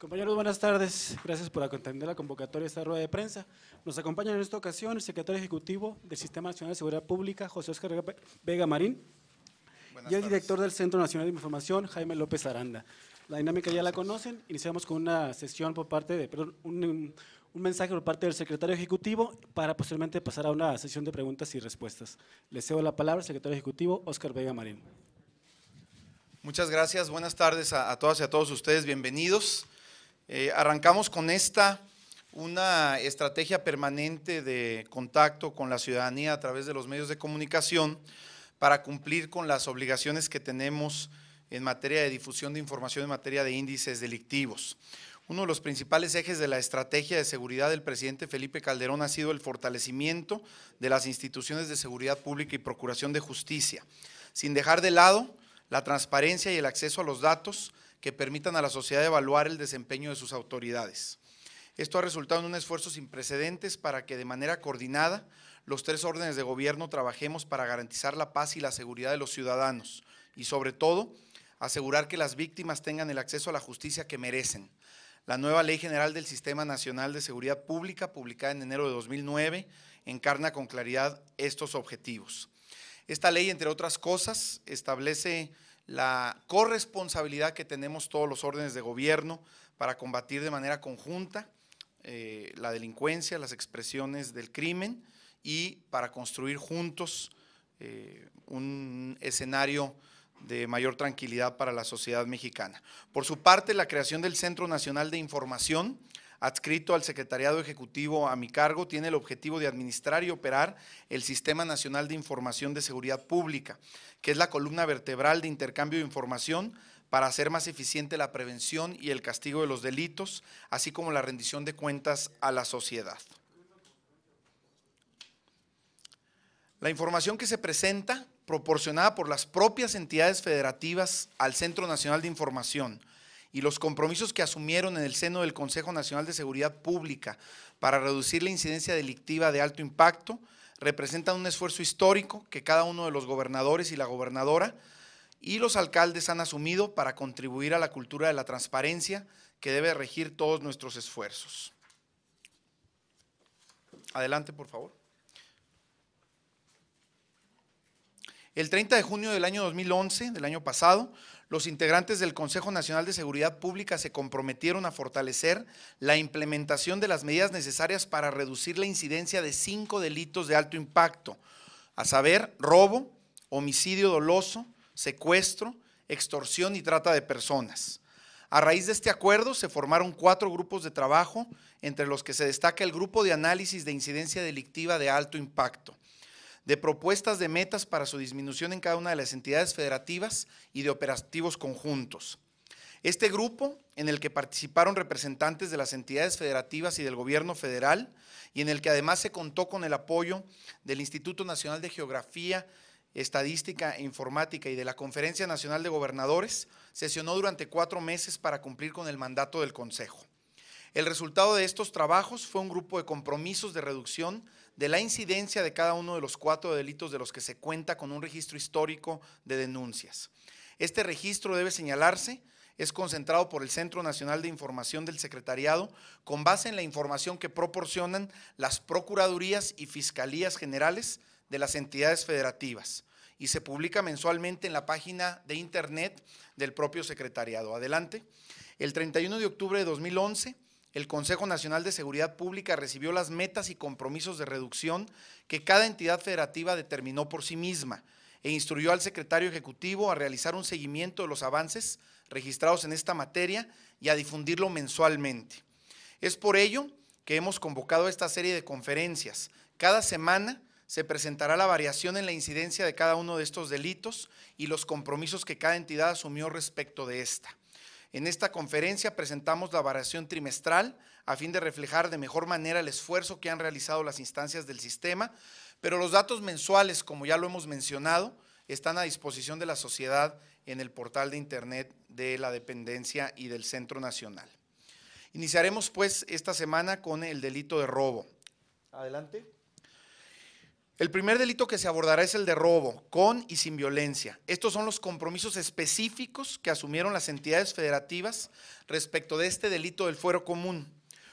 Compañeros, buenas tardes. Gracias por atender la convocatoria de esta rueda de prensa. Nos acompaña en esta ocasión el secretario ejecutivo del Sistema Nacional de Seguridad Pública, José Óscar Vega Marín, y el director del Centro Nacional de Información, Jaime López Aranda. La dinámica ya la conocen. Iniciamos con una sesión por parte de, un mensaje por parte del secretario ejecutivo para posteriormente pasar a una sesión de preguntas y respuestas. Le cedo la palabra al secretario ejecutivo, Óscar Vega Marín. Muchas gracias, buenas tardes a todas y a todos ustedes, bienvenidos. Arrancamos con una estrategia permanente de contacto con la ciudadanía a través de los medios de comunicación para cumplir con las obligaciones que tenemos en materia de difusión de información en materia de índices delictivos. Uno de los principales ejes de la estrategia de seguridad del presidente Felipe Calderón ha sido el fortalecimiento de las instituciones de seguridad pública y procuración de justicia, sin dejar de lado la transparencia y el acceso a los datos que permitan a la sociedad evaluar el desempeño de sus autoridades. Esto ha resultado en un esfuerzo sin precedentes para que de manera coordinada los tres órdenes de gobierno trabajemos para garantizar la paz y la seguridad de los ciudadanos y sobre todo asegurar que las víctimas tengan el acceso a la justicia que merecen. La nueva Ley General del Sistema Nacional de Seguridad Pública, publicada en enero de 2009, encarna con claridad estos objetivos. Esta ley, entre otras cosas, establece la corresponsabilidad que tenemos todos los órdenes de gobierno para combatir de manera conjunta la delincuencia, las expresiones del crimen y para construir juntos un escenario de mayor tranquilidad para la sociedad mexicana. Por su parte, la creación del Centro Nacional de Información, adscrito al Secretariado Ejecutivo a mi cargo, tiene el objetivo de administrar y operar el Sistema Nacional de Información de Seguridad Pública, que es la columna vertebral de intercambio de información para hacer más eficiente la prevención y el castigo de los delitos, así como la rendición de cuentas a la sociedad. La información que se presenta, proporcionada por las propias entidades federativas al Centro Nacional de Información, y los compromisos que asumieron en el seno del Consejo Nacional de Seguridad Pública para reducir la incidencia delictiva de alto impacto, representan un esfuerzo histórico que cada uno de los gobernadores y la gobernadora y los alcaldes han asumido para contribuir a la cultura de la transparencia que debe regir todos nuestros esfuerzos. Adelante, por favor. El 30 de junio del año 2011, del año pasado, los integrantes del Consejo Nacional de Seguridad Pública se comprometieron a fortalecer la implementación de las medidas necesarias para reducir la incidencia de 5 delitos de alto impacto, a saber, robo, homicidio doloso, secuestro, extorsión y trata de personas. A raíz de este acuerdo se formaron 4 grupos de trabajo, entre los que se destaca el Grupo de Análisis de Incidencia Delictiva de Alto Impacto, de propuestas de metas para su disminución en cada una de las entidades federativas y de operativos conjuntos. Este grupo, en el que participaron representantes de las entidades federativas y del gobierno federal, y en el que además se contó con el apoyo del Instituto Nacional de Geografía, Estadística e Informática y de la Conferencia Nacional de Gobernadores, sesionó durante 4 meses para cumplir con el mandato del Consejo. El resultado de estos trabajos fue un grupo de compromisos de reducción de la incidencia de cada uno de los 4 delitos de los que se cuenta con un registro histórico de denuncias. Este registro, debe señalarse, es concentrado por el Centro Nacional de Información del Secretariado con base en la información que proporcionan las Procuradurías y Fiscalías Generales de las entidades federativas y se publica mensualmente en la página de internet del propio Secretariado. Adelante. El 31 de octubre de 2011, el Consejo Nacional de Seguridad Pública recibió las metas y compromisos de reducción que cada entidad federativa determinó por sí misma e instruyó al secretario ejecutivo a realizar un seguimiento de los avances registrados en esta materia y a difundirlo mensualmente. Es por ello que hemos convocado esta serie de conferencias. Cada semana se presentará la variación en la incidencia de cada uno de estos delitos y los compromisos que cada entidad asumió respecto de esta. En esta conferencia presentamos la variación trimestral a fin de reflejar de mejor manera el esfuerzo que han realizado las instancias del sistema, pero los datos mensuales, como ya lo hemos mencionado, están a disposición de la sociedad en el portal de internet de la dependencia y del Centro Nacional. Iniciaremos pues esta semana con el delito de robo. Adelante. El primer delito que se abordará es el de robo, con y sin violencia. Estos son los compromisos específicos que asumieron las entidades federativas respecto de este delito del fuero común.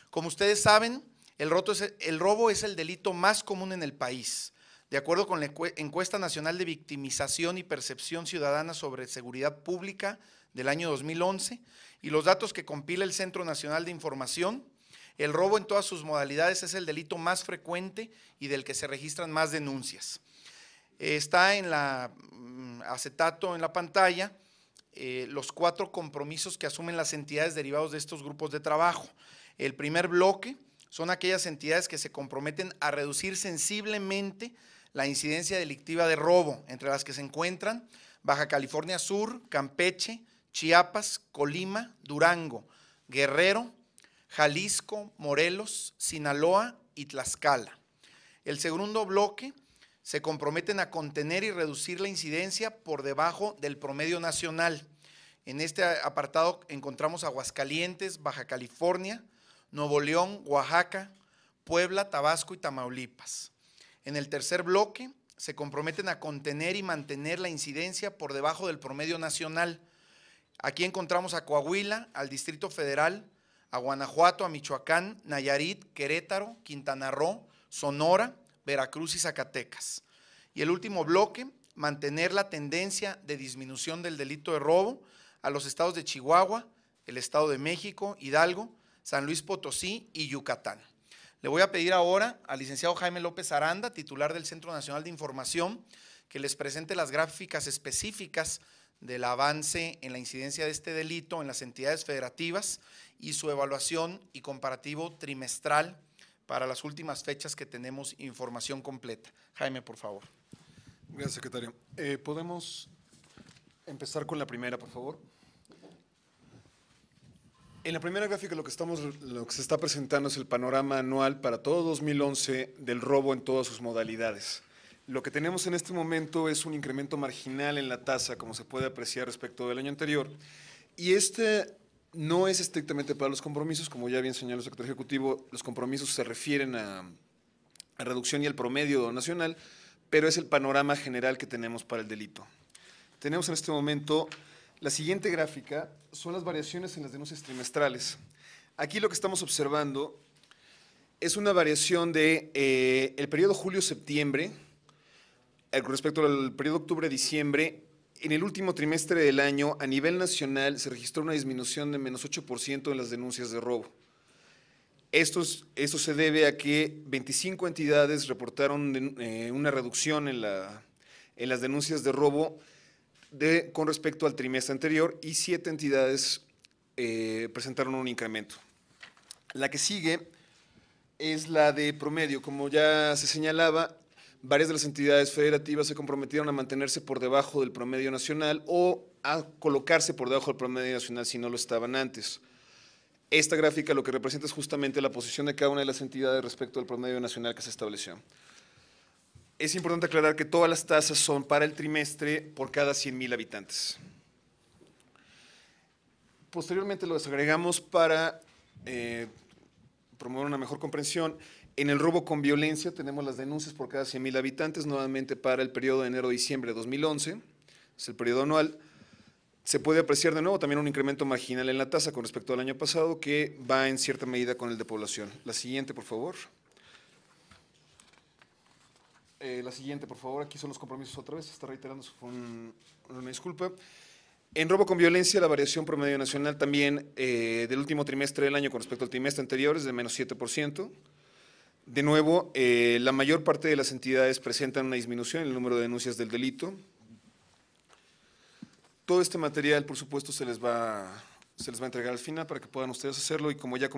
Como ustedes saben, el robo es el delito más común en el país. De acuerdo con la Encuesta Nacional de Victimización y Percepción Ciudadana sobre Seguridad Pública del año 2011 y los datos que compila el Centro Nacional de Información, el robo en todas sus modalidades es el delito más frecuente y del que se registran más denuncias. Está en la acetato en la pantalla los 4 compromisos que asumen las entidades derivados de estos grupos de trabajo. El primer bloque son aquellas entidades que se comprometen a reducir sensiblemente la incidencia delictiva de robo, entre las que se encuentran Baja California Sur, Campeche, Chiapas, Colima, Durango, Guerrero, Jalisco, Morelos, Sinaloa y Tlaxcala. El segundo bloque se comprometen a contener y reducir la incidencia por debajo del promedio nacional. En este apartado encontramos Aguascalientes, Baja California, Nuevo León, Oaxaca, Puebla, Tabasco y Tamaulipas. En el tercer bloque se comprometen a contener y mantener la incidencia por debajo del promedio nacional. Aquí encontramos a Coahuila, al Distrito Federal, a Guanajuato, a Michoacán, Nayarit, Querétaro, Quintana Roo, Sonora, Veracruz y Zacatecas. Y el último bloque, mantener la tendencia de disminución del delito de robo a los estados de Chihuahua, el Estado de México, Hidalgo, San Luis Potosí y Yucatán. Le voy a pedir ahora al licenciado Jaime López Aranda, titular del Centro Nacional de Información, que les presente las gráficas específicas del avance en la incidencia de este delito en las entidades federativas y su evaluación y comparativo trimestral para las últimas fechas que tenemos información completa. Jaime, por favor. Gracias, secretario. ¿Podemos empezar con la primera, por favor? En la primera gráfica lo que se está presentando es el panorama anual para todo 2011 del robo en todas sus modalidades. Lo que tenemos en este momento es un incremento marginal en la tasa, como se puede apreciar respecto del año anterior, y este no es estrictamente para los compromisos, como ya bien señaló el secretario ejecutivo, los compromisos se refieren a reducción y al promedio nacional, pero es el panorama general que tenemos para el delito. Tenemos en este momento la siguiente gráfica, son las variaciones en las denuncias trimestrales. Aquí lo que estamos observando es una variación de el periodo julio-septiembre respecto al periodo octubre-diciembre. En el último trimestre del año, a nivel nacional, se registró una disminución de menos 8% en las denuncias de robo. Esto se debe a que 25 entidades reportaron una reducción en las denuncias de robo con respecto al trimestre anterior y 7 entidades presentaron un incremento. La que sigue es la de promedio. Como ya se señalaba, varias de las entidades federativas se comprometieron a mantenerse por debajo del promedio nacional o a colocarse por debajo del promedio nacional si no lo estaban antes. Esta gráfica lo que representa es justamente la posición de cada una de las entidades respecto al promedio nacional que se estableció. Es importante aclarar que todas las tasas son para el trimestre por cada 100,000 habitantes. Posteriormente lo desagregamos para promover una mejor comprensión. En el robo con violencia tenemos las denuncias por cada 100,000 habitantes, nuevamente para el periodo de enero-diciembre de 2011, es el periodo anual. Se puede apreciar de nuevo también un incremento marginal en la tasa con respecto al año pasado que va en cierta medida con el de población. La siguiente, por favor. La siguiente, por favor. Aquí son los compromisos otra vez, está reiterándose, una disculpa. En robo con violencia, la variación promedio nacional también del último trimestre del año con respecto al trimestre anterior es de menos 7%. De nuevo, la mayor parte de las entidades presentan una disminución en el número de denuncias del delito. Todo este material, por supuesto, se les va a entregar al final para que puedan ustedes hacerlo y como ya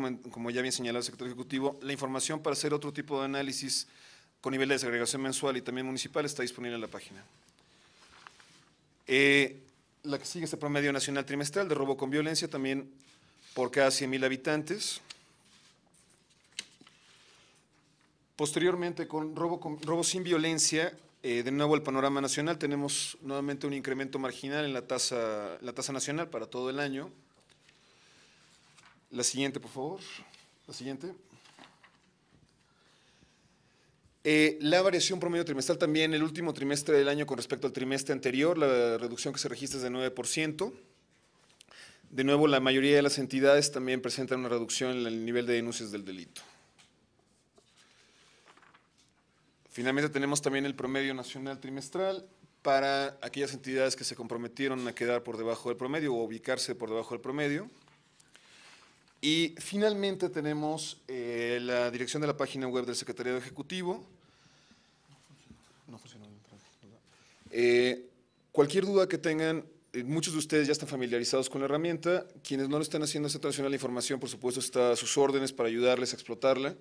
bien señaló el secretario ejecutivo, la información para hacer otro tipo de análisis con nivel de desagregación mensual y también municipal está disponible en la página. La que sigue es el promedio nacional trimestral de robo con violencia, también por cada 100,000 habitantes. Posteriormente, con robo sin violencia, de nuevo el panorama nacional, tenemos nuevamente un incremento marginal en la tasa nacional para todo el año. La siguiente, por favor. La siguiente. La variación promedio trimestral también, el último trimestre del año con respecto al trimestre anterior, la reducción que se registra es de 9%. De nuevo, la mayoría de las entidades también presentan una reducción en el nivel de denuncias del delito. Finalmente tenemos también el promedio nacional trimestral para aquellas entidades que se comprometieron a quedar por debajo del promedio o ubicarse por debajo del promedio. Y finalmente tenemos la dirección de la página web del Secretariado Ejecutivo. No funcionó. Cualquier duda que tengan, muchos de ustedes ya están familiarizados con la herramienta. Quienes no lo están haciendo, el Centro Nacional de Información, por supuesto, está a sus órdenes para ayudarles a explotarla.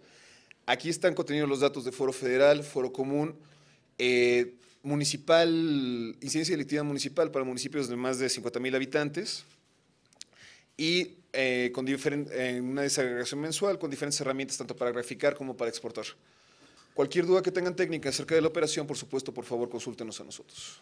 Aquí están contenidos los datos de Foro Federal, Foro Común, municipal, incidencia delictiva municipal para municipios de más de 50,000 habitantes y con una desagregación mensual con diferentes herramientas tanto para graficar como para exportar. Cualquier duda que tengan técnica acerca de la operación, por supuesto, por favor, consúltenos a nosotros.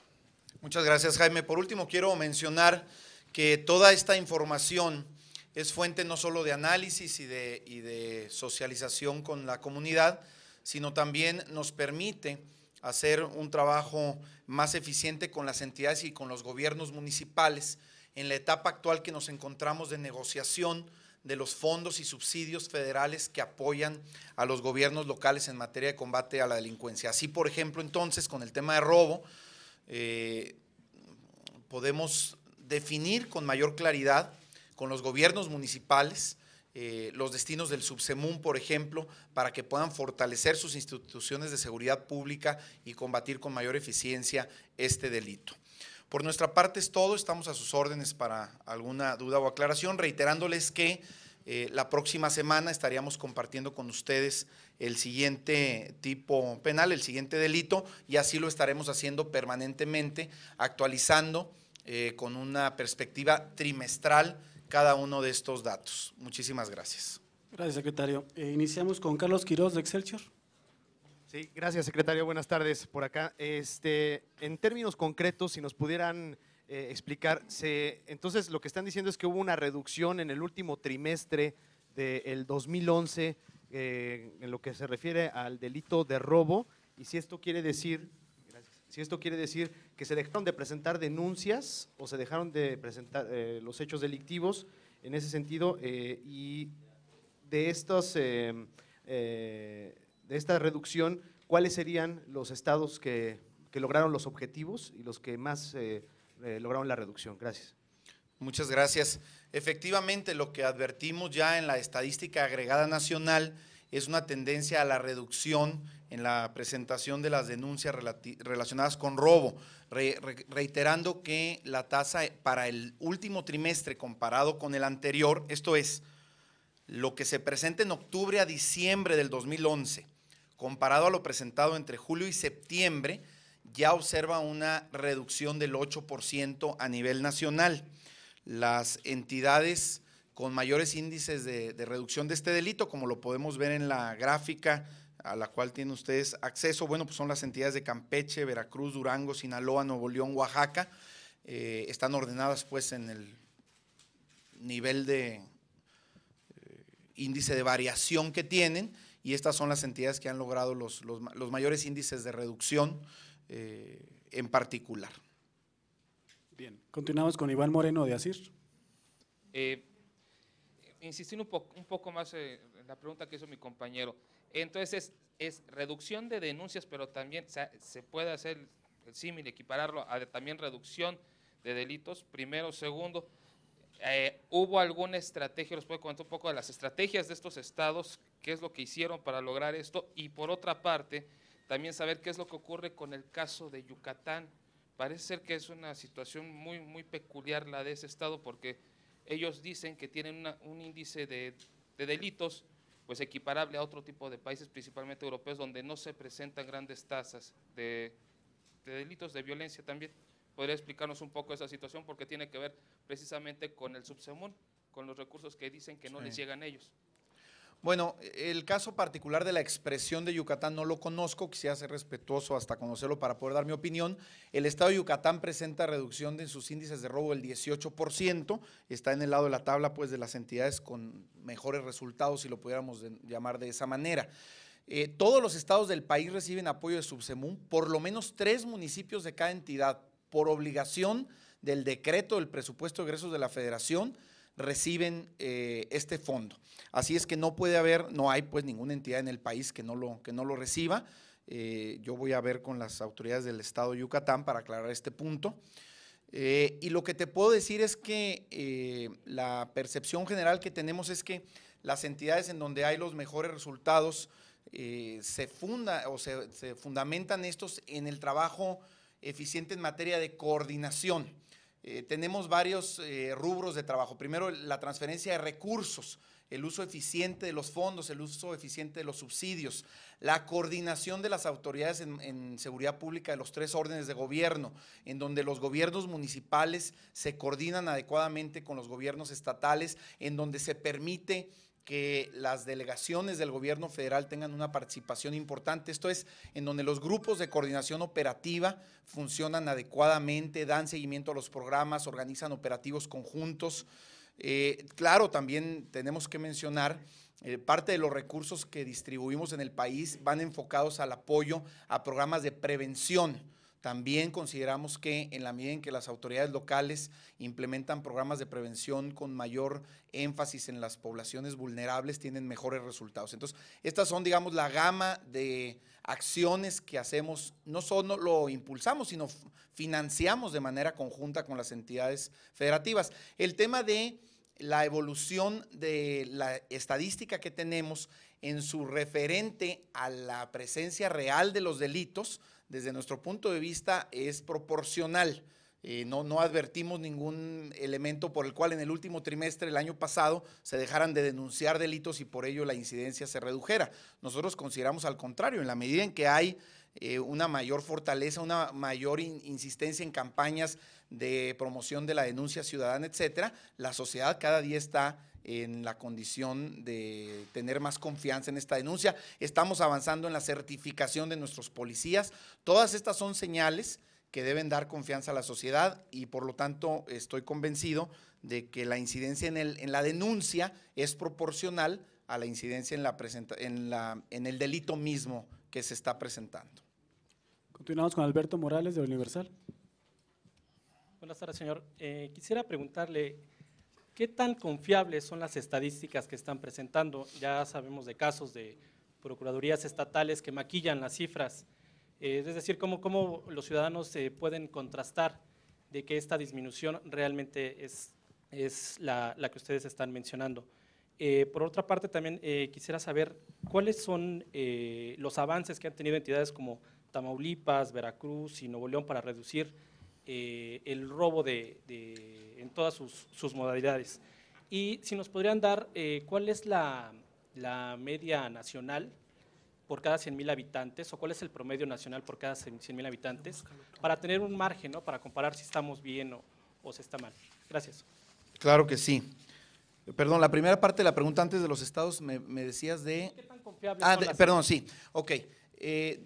Muchas gracias, Jaime. Por último, quiero mencionar que toda esta información es fuente no solo de análisis y de socialización con la comunidad, sino también nos permite hacer un trabajo más eficiente con las entidades y con los gobiernos municipales en la etapa actual que nos encontramos de negociación de los fondos y subsidios federales que apoyan a los gobiernos locales en materia de combate a la delincuencia. Así, por ejemplo, entonces, con el tema de robo, podemos definir con mayor claridad con los gobiernos municipales los destinos del Subsemún, por ejemplo, para que puedan fortalecer sus instituciones de seguridad pública y combatir con mayor eficiencia este delito. Por nuestra parte es todo, estamos a sus órdenes para alguna duda o aclaración, reiterándoles que la próxima semana estaríamos compartiendo con ustedes el siguiente tipo penal, el siguiente delito, y así lo estaremos haciendo permanentemente, actualizando con una perspectiva trimestral cada uno de estos datos. Muchísimas gracias. Gracias, secretario. Iniciamos con Carlos Quiroz de Excelsior. Sí, gracias, secretario. Buenas tardes por acá. En términos concretos, si nos pudieran explicar, entonces lo que están diciendo es que hubo una reducción en el último trimestre del 2011 en lo que se refiere al delito de robo, y si esto quiere decir, que se dejaron de presentar denuncias o se dejaron de presentar los hechos delictivos en ese sentido, y de esta reducción, ¿cuáles serían los estados que lograron los objetivos y los que más lograron la reducción? Gracias. Muchas gracias. Efectivamente, lo que advertimos ya en la estadística agregada nacional es una tendencia a la reducción en la presentación de las denuncias relacionadas con robo, reiterando que la tasa para el último trimestre comparado con el anterior, esto es, lo que se presenta en octubre a diciembre del 2011, comparado a lo presentado entre julio y septiembre, ya observa una reducción del 8% a nivel nacional. Las entidades con mayores índices de reducción de este delito, como lo podemos ver en la gráfica a la cual tienen ustedes acceso, bueno, pues son las entidades de Campeche, Veracruz, Durango, Sinaloa, Nuevo León, Oaxaca. Están ordenadas pues en el nivel de índice de variación que tienen, y estas son las entidades que han logrado los mayores índices de reducción en particular. Bien, continuamos con Iván Moreno de ASIR. Insistiendo un poco más en la pregunta que hizo mi compañero, entonces es reducción de denuncias, pero también se puede hacer el símil, equipararlo a también reducción de delitos, primero. Segundo, ¿hubo alguna estrategia? ¿Nos puede comentar un poco de las estrategias de estos estados? ¿Qué es lo que hicieron para lograr esto? Y por otra parte, también saber qué es lo que ocurre con el caso de Yucatán. Parece ser que es una situación muy, muy peculiar la de ese estado, porque ellos dicen que tienen un índice de delitos pues equiparable a otro tipo de países, principalmente europeos, donde no se presentan grandes tasas de delitos de violencia también. ¿Podría explicarnos un poco esa situación? Porque tiene que ver precisamente con el Subsemún, con los recursos que dicen que no les llegan a ellos. Bueno, el caso particular de la expresión de Yucatán no lo conozco, quisiera ser respetuoso hasta conocerlo para poder dar mi opinión. El estado de Yucatán presenta reducción de sus índices de robo del 18%, está en el lado de la tabla pues de las entidades con mejores resultados, si lo pudiéramos llamar de esa manera. Todos los estados del país reciben apoyo de Subsemún, por lo menos 3 municipios de cada entidad, por obligación del decreto del presupuesto de egresos de la Federación, reciben este fondo. Así es que no hay pues ninguna entidad en el país que no lo reciba. Yo voy a ver con las autoridades del estado de Yucatán para aclarar este punto. Y lo que te puedo decir es que la percepción general que tenemos es que las entidades en donde hay los mejores resultados se fundamentan estos en el trabajo eficiente en materia de coordinación. Tenemos varios rubros de trabajo. Primero, la transferencia de recursos, el uso eficiente de los fondos, el uso eficiente de los subsidios, la coordinación de las autoridades en seguridad pública de los 3 órdenes de gobierno, en donde los gobiernos municipales se coordinan adecuadamente con los gobiernos estatales, en donde se permite que las delegaciones del gobierno federal tengan una participación importante. Esto es, en donde los grupos de coordinación operativa funcionan adecuadamente, dan seguimiento a los programas, organizan operativos conjuntos. Claro, también tenemos que mencionar, parte de los recursos que distribuimos en el país van enfocados al apoyo a programas de prevención. También consideramos que en la medida en que las autoridades locales implementan programas de prevención con mayor énfasis en las poblaciones vulnerables, tienen mejores resultados. Entonces, estas son, digamos, la gama de acciones que hacemos, no solo lo impulsamos, sino financiamos de manera conjunta con las entidades federativas. El tema de la evolución de la estadística que tenemos en su referente a la presencia real de los delitos, desde nuestro punto de vista es proporcional. No advertimos ningún elemento por el cual en el último trimestre del año pasado se dejaran de denunciar delitos y por ello la incidencia se redujera. Nosotros consideramos al contrario, en la medida en que hay una mayor fortaleza, una mayor insistencia en campañas de promoción de la denuncia ciudadana, etcétera, la sociedad cada día está en la condición de tener más confianza en esta denuncia. Estamos avanzando en la certificación de nuestros policías. Todas estas son señales que deben dar confianza a la sociedad y por lo tanto estoy convencido de que la incidencia en la denuncia es proporcional a la incidencia en el delito mismo que se está presentando. Continuamos con Alberto Morales de Universal. Buenas tardes, señor. Quisiera preguntarle, ¿qué tan confiables son las estadísticas que están presentando? Ya sabemos de casos de procuradurías estatales que maquillan las cifras. Es decir, ¿cómo los ciudadanos pueden contrastar de que esta disminución realmente es la que ustedes están mencionando? Por otra parte, también quisiera saber cuáles son los avances que han tenido entidades como Tamaulipas, Veracruz y Nuevo León para reducir el robo en todas sus modalidades. Y si nos podrían dar cuál es la media nacional por cada 100,000 habitantes o cuál es el promedio nacional por cada 100,000 habitantes para tener un margen, ¿no?, para comparar si estamos bien o si está mal. Gracias. Claro que sí. Perdón, la primera parte de la pregunta antes de los estados me decías de… ¿Qué tan confiables son las perdón, sí. Ok.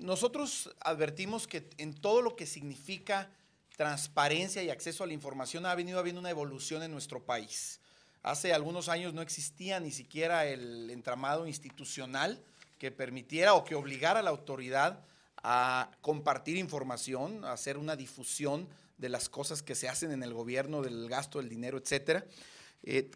Nosotros advertimos que en todo lo que significa transparencia y acceso a la información ha venido habiendo una evolución en nuestro país. Hace algunos años no existía ni siquiera el entramado institucional que permitiera o que obligara a la autoridad a compartir información, a hacer una difusión de las cosas que se hacen en el gobierno, del gasto del dinero, etcétera.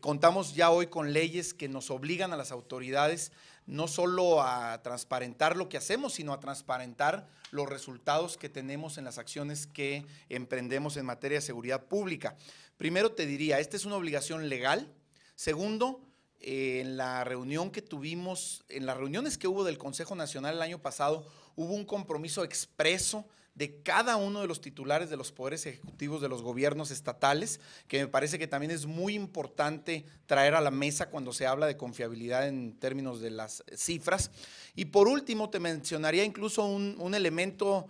Contamos ya hoy con leyes que nos obligan a las autoridades no solo a transparentar lo que hacemos, sino a transparentar los resultados que tenemos en las acciones que emprendemos en materia de seguridad pública. Primero te diría, esta es una obligación legal. Segundo, en la reunión que tuvimos, en las reuniones que hubo del Consejo Nacional el año pasado, hubo un compromiso expreso de cada uno de los titulares de los poderes ejecutivos de los gobiernos estatales, que me parece que también es muy importante traer a la mesa cuando se habla de confiabilidad en términos de las cifras. Y por último, te mencionaría incluso un elemento,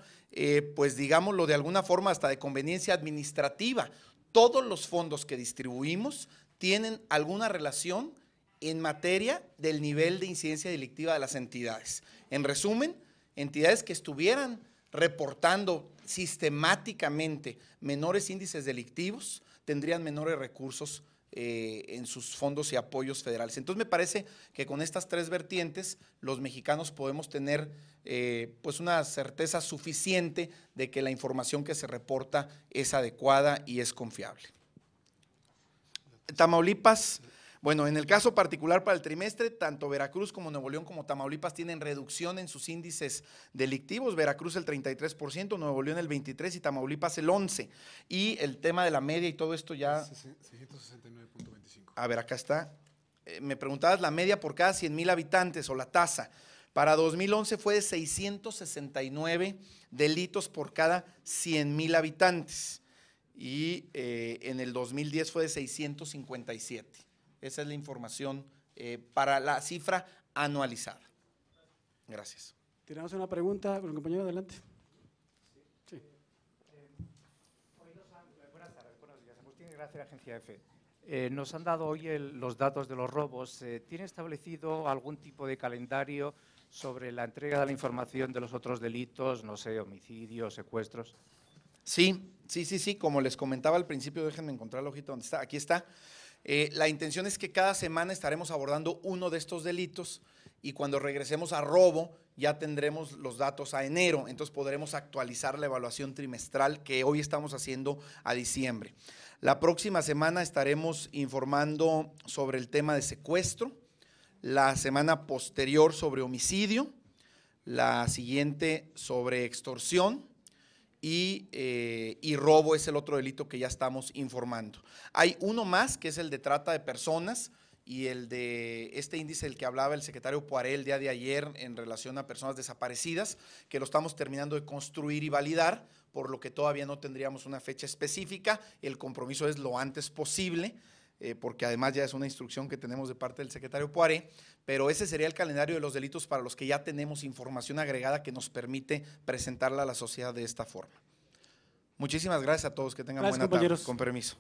pues digámoslo de alguna forma hasta de conveniencia administrativa. Todos los fondos que distribuimos tienen alguna relación en materia del nivel de incidencia delictiva de las entidades. En resumen, entidades que estuvieran reportando sistemáticamente menores índices delictivos tendrían menores recursos en sus fondos y apoyos federales. Entonces me parece que con estas tres vertientes los mexicanos podemos tener pues una certeza suficiente de que la información que se reporta es adecuada y es confiable. Tamaulipas, bueno, en el caso particular para el trimestre, tanto Veracruz como Nuevo León como Tamaulipas tienen reducción en sus índices delictivos, Veracruz el 33%, Nuevo León el 23% y Tamaulipas el 11%. Y el tema de la media y todo esto ya… 669.25. A ver, acá está. Me preguntabas la media por cada 100,000 habitantes o la tasa. Para 2011 fue de 669 delitos por cada 100,000 habitantes y en el 2010 fue de 657. Esa es la información para la cifra anualizada. Gracias. Tiramos una pregunta con el compañero, adelante. Sí. Buenas tardes, buenos días. Agustín Gracia, Agencia EFE. Nos han dado hoy los datos de los robos. ¿Tiene establecido algún tipo de calendario sobre la entrega de la información de los otros delitos, no sé, homicidios, secuestros? Sí, como les comentaba al principio, déjenme encontrar la hojita donde está, aquí está. La intención es que cada semana estaremos abordando uno de estos delitos y cuando regresemos a robo ya tendremos los datos a enero, entonces podremos actualizar la evaluación trimestral que hoy estamos haciendo a diciembre. La próxima semana estaremos informando sobre el tema de secuestro, la semana posterior sobre homicidio, la siguiente sobre extorsión y robo es el otro delito que ya estamos informando. Hay uno más que es el de trata de personas y el de este índice del que hablaba el secretario Poiré el día de ayer en relación a personas desaparecidas, que lo estamos terminando de construir y validar, por lo que todavía no tendríamos una fecha específica. El compromiso es lo antes posible, porque además ya es una instrucción que tenemos de parte del secretario Poiré, pero ese sería el calendario de los delitos para los que ya tenemos información agregada que nos permite presentarla a la sociedad de esta forma. Muchísimas gracias a todos, que tengan buena tarde. Con permiso.